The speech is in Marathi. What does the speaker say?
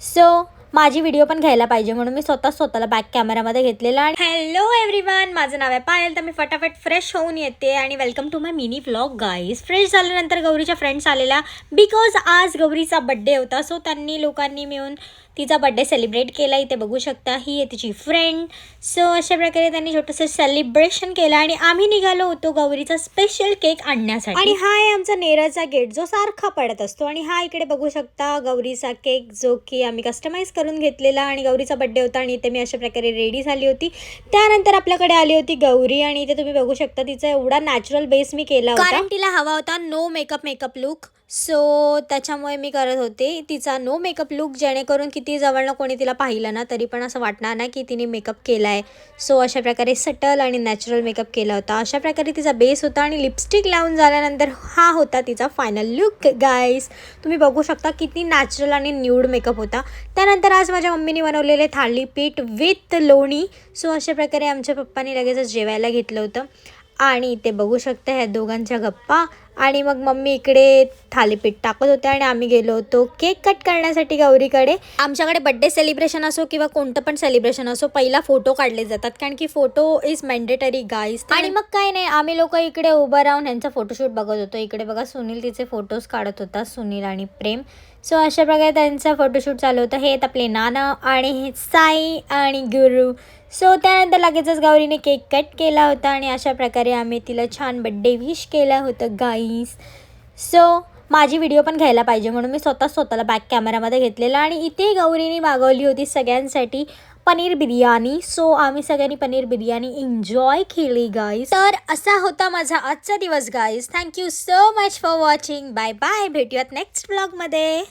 सो माझी व्हिडिओ पण घ्यायला पाहिजे म्हणून मी स्वतःला बॅक कॅमेरामध्ये घेतलेला. आणि हॅलो एव्हरीवन, माझं नाव आहे पायल. तर मी फटाफट फ्रेश होऊन येते आणि welcome to my mini vlog guys. Fresh झाल्यानंतर गौरीच्या फ्रेंड्स आलेल्या बिकॉज आज गौरीचा बड्डे होता. सो त्यांनी लोकांनी मिळून तिचा बड्डे सेलिब्रेट केला. इथे बघू शकता, ही आहे तिची फ्रेंड. सो अशा प्रकारे त्यांनी छोटंसं सेलिब्रेशन केलं आणि आम्ही निघालो होतो गौरीचा स्पेशल केक आणण्यासाठी. आणि हा आहे आमचा नेरळचा गेट जो सारखा पडत असतो. आणि हा इकडे बघू शकता गौरीचा केक जो की आम्ही कस्टमाइज करून घेतलेला. आणि गौरीचा बड्डे होता आणि इथे मी अशा प्रकारे रेडी झाली होती. त्यानंतर आपल्याकडे आली होती गौरी आणि इथे तुम्ही बघू शकता तिचा एवढा नॅचरल बेस मी केला होता कारण तिला हवा होता नो मेकअप लुक. सो त्याच्यामुळे मी करत होते तिचा नो मेकअप लुक, जेणेकरून किती जवळनं कोणी तिला पाहिलं ना तरी पण असं वाटणार नाही की तिने मेकअप केला आहे. सो अशा प्रकारे सटल आणि नॅचरल मेकअप केला होता. अशा प्रकारे तिचा बेस होता आणि लिपस्टिक लावून झाल्यानंतर हा होता तिचा फायनल लुक गाईस. तुम्ही बघू शकता किती नॅचरल आणि न्यूड मेकअप होता. त्यानंतर आज माझ्या मम्मीने बनवलेले थालीपीठ विथ लोणी. सो अशा प्रकारे आमच्या पप्पांनी लगेचच जेवायला घेतलं होतं. आणि ते बघू शकता ह्या दोघांच्या गप्पा. आणि मग मम्मी इकडे थालीपीठ टाकत होते आणि आम्ही गेलो होतो केक कट करण्यासाठी गौरीकडे. आमच्याकडे बड्डे सेलिब्रेशन असो किंवा कोणतं पण सेलिब्रेशन असो, पहिला फोटो काढले जातात कारण की फोटो इज मॅन्डेटरी गाईज. आणि मग काय नाही, आम्ही लोक इकडे उभं राहून ह्यांचा फोटोशूट बघत होतो. इकडे बघा सुनील तिचे फोटोज काढत होता, सुनील आणि प्रेम. सो अशा प्रकारे त्यांचा फोटोशूट चालू होतं. हे आपले नाना आणि हे साई आणि गुरु. सो त्यानंतर लगेचच गौरीने केक कट केला होता आणि अशा प्रकारे आम्ही तिला छान बड्डे विश केला होतं गाईज. सो माझी व्हिडिओ पण घ्यायला पाहिजे म्हणून मी स्वतःला बॅक कॅमेरामध्ये घेतलेला. आणि इथे गौरीने मागवली होती सगळ्यांसाठी पनीर बिर्याणी. सो आम्ही सगळ्यांनी पनीर बिर्याणी एन्जॉय केली गाईज. तर असा होता माझा आजचा दिवस guys. Thank you so much for watching. Bye bye, भेटूयात नेक्स्ट व्लॉगमध्ये.